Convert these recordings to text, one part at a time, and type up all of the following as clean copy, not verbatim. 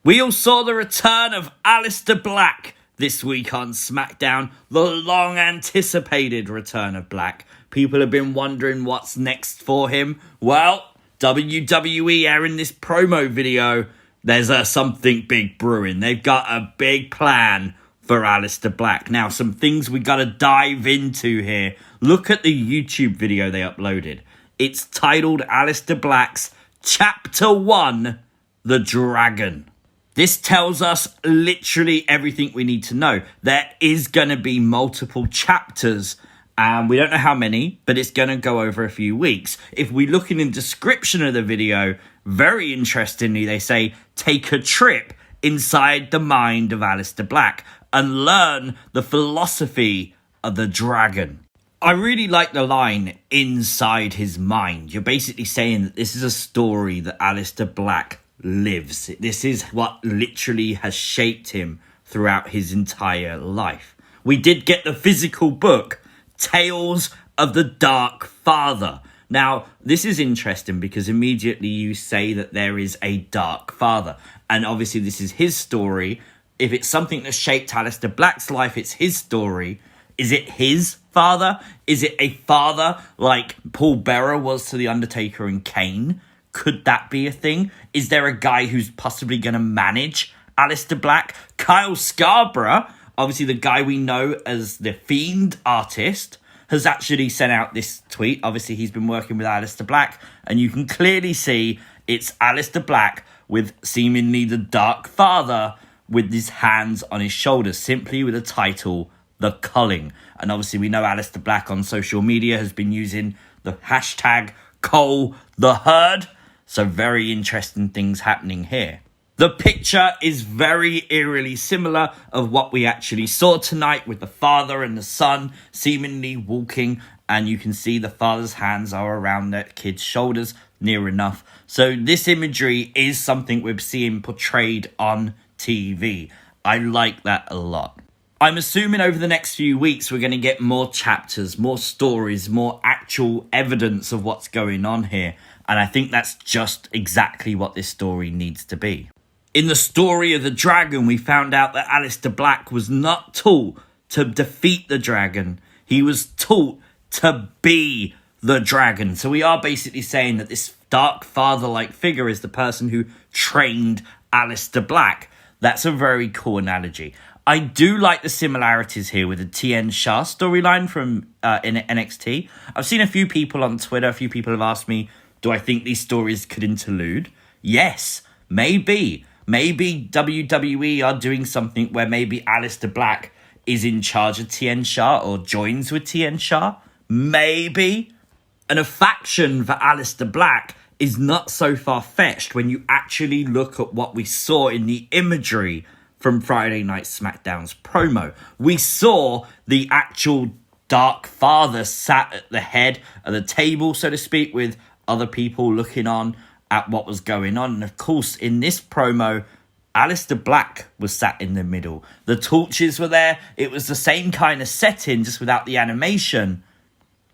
We all saw the return of Aleister Black this week on SmackDown, the long-anticipated return of Black. People have been wondering what's next for him. Well, WWE airing this promo video. There's something big brewing. They've got a big plan for Aleister Black. Now, some things we got to dive into here. Look at the YouTube video they uploaded. It's titled Aleister Black's Chapter 1, The Dragon. This tells us literally everything we need to know. There is going to be multiple chapters, and we don't know how many, but it's going to go over a few weeks. If we look in the description of the video, very interestingly, they say, take a trip inside the mind of Aleister Black and learn the philosophy of the dragon. I really like the line, inside his mind. You're basically saying that this is a story that Aleister Black lives. This is what literally has shaped him throughout his entire life. We did get the physical book, Tales of the Dark Father. Now, this is interesting because immediately you say that there is a Dark Father. And obviously this is his story. If it's something that shaped Aleister Black's life, it's his story. Is it his father? Is it a father like Paul Bearer was to The Undertaker and Kane? Could that be a thing? Is there a guy who's possibly going to manage Aleister Black? Kyle Scarborough, obviously the guy we know as the Fiend artist, has actually sent out this tweet. Obviously, he's been working with Aleister Black, and you can clearly see it's Aleister Black with seemingly the Dark Father with his hands on his shoulders, simply with the title, The Culling. And obviously, we know Aleister Black on social media has been using the hashtag #ColeTheHerd. So very interesting things happening here. The picture is very eerily similar of what we actually saw tonight with the father and the son seemingly walking, and you can see the father's hands are around the kid's shoulders near enough. So this imagery is something we're seeing portrayed on TV. I like that a lot. I'm assuming over the next few weeks we're going to get more chapters, more stories, more actual evidence of what's going on here. And I think that's just exactly what this story needs to be. In the story of the dragon, we found out that Aleister Black was not taught to defeat the dragon. He was taught to be the dragon. So we are basically saying that this dark father-like figure is the person who trained Aleister Black. That's a very cool analogy. I do like the similarities here with the Tien Shah storyline from in NXT. I've seen a few people on Twitter, a few people have asked me, do I think these stories could interlude? Yes, maybe. Maybe WWE are doing something where maybe Aleister Black is in charge of Tien Shah or joins with Tien Shah. Maybe. And a faction for Aleister Black is not so far-fetched when you actually look at what we saw in the imagery from Friday Night SmackDown's promo. We saw the actual Dark Father sat at the head of the table, so to speak, with other people looking on at what was going on. And of course, in this promo, Aleister Black was sat in the middle. The torches were there. It was the same kind of setting, just without the animation.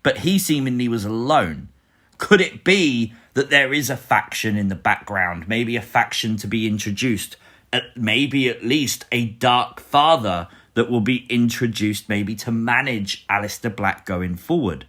But he seemingly was alone. Could it be that there is a faction in the background? Maybe a faction to be introduced. Maybe at least a Dark Father that will be introduced maybe to manage Aleister Black going forward.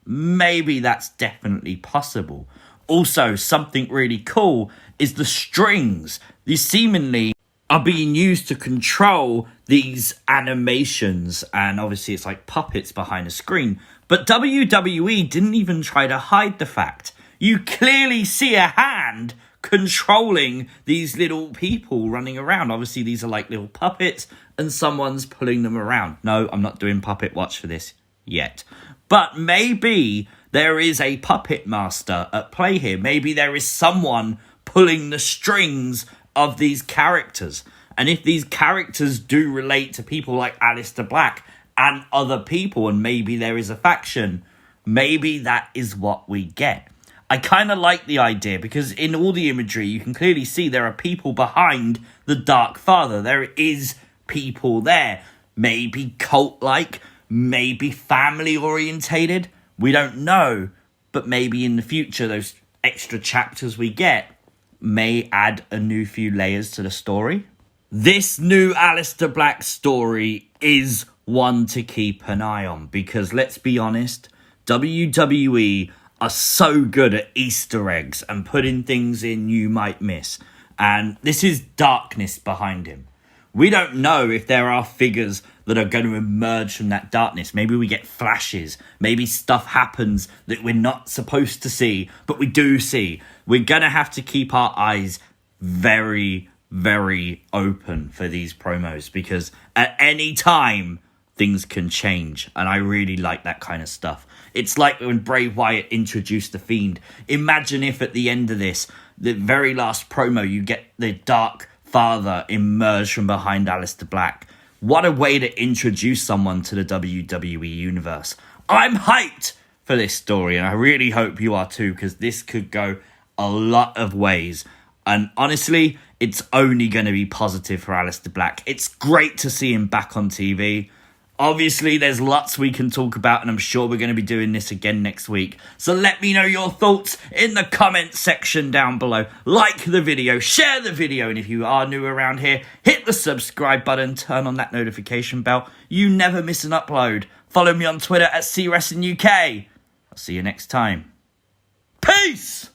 Maybe that's definitely possible. Also, something really cool is the strings. These seemingly are being used to control these animations. And obviously it's like puppets behind a screen. But WWE didn't even try to hide the fact. You clearly see a hand controlling these little people running around. Obviously, these are like little puppets and someone's pulling them around. No, I'm not doing puppet watch for this yet. But maybe there is a puppet master at play here. Maybe there is someone pulling the strings of these characters. And if these characters do relate to people like Aleister Black and other people, and maybe there is a faction, maybe that is what we get. I kind of like the idea because in all the imagery, you can clearly see there are people behind the Dark Father. There is people there. Maybe cult-like, maybe family-orientated. We don't know. But maybe in the future, those extra chapters we get may add a new few layers to the story. This new Aleister Black story is one to keep an eye on because, let's be honest, WWE are so good at Easter eggs and putting things in you might miss. And this is darkness behind him. We don't know if there are figures that are going to emerge from that darkness. Maybe we get flashes. Maybe stuff happens that we're not supposed to see, but we do see. We're going to have to keep our eyes very, very open for these promos because at any time, things can change. And I really like that kind of stuff. It's like when Bray Wyatt introduced The Fiend. Imagine if at the end of this, the very last promo, you get the Dark Father emerge from behind Aleister Black. What a way to introduce someone to the WWE universe. I'm hyped for this story, and I really hope you are too, because this could go a lot of ways. And honestly, it's only going to be positive for Aleister Black. It's great to see him back on TV. Obviously, there's lots we can talk about, and I'm sure we're going to be doing this again next week. So let me know your thoughts in the comments section down below. Like the video, share the video, and if you are new around here, hit the subscribe button, turn on that notification bell. You never miss an upload. Follow me on Twitter at CWrestlingUK. I'll see you next time. Peace!